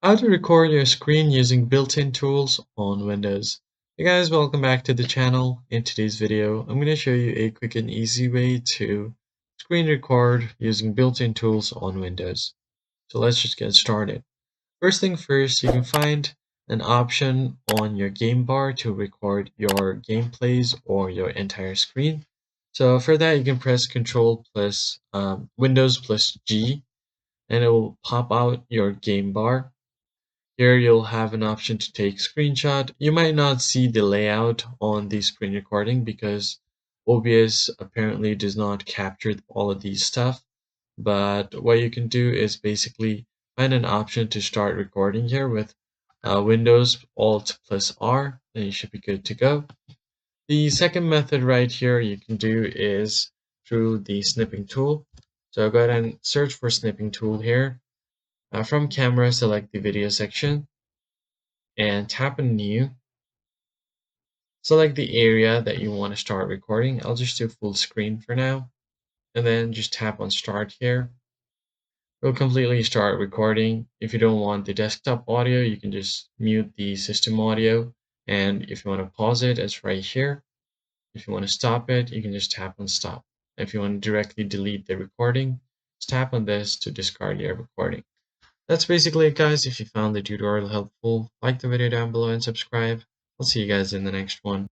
How to record your screen using built-in tools on Windows. Hey guys, welcome back to the channel. In today's video, I'm going to show you a quick and easy way to screen record using built-in tools on Windows. So let's just get started. First thing first, you can find an option on your game bar to record your gameplays or your entire screen. So for that, you can press Control plus Windows plus G, and it will pop out your game bar. Here you'll have an option to take screenshot. You might not see the layout on the screen recording because OBS apparently does not capture all of these stuff. But what you can do is basically find an option to start recording here with Windows Alt plus R, and you should be good to go. The second method right here you can do is through the snipping tool. So go ahead and search for snipping tool here. From camera, select the video section and tap on new. Select the area that you want to start recording. I'll just do full screen for now. And then just tap on start here. It'll completely start recording. If you don't want the desktop audio, you can just mute the system audio. And if you want to pause it, it's right here. If you want to stop it, you can just tap on stop. If you want to directly delete the recording, just tap on this to discard your recording. That's basically it, guys. If you found the tutorial helpful, like the video down below and subscribe. I'll see you guys in the next one.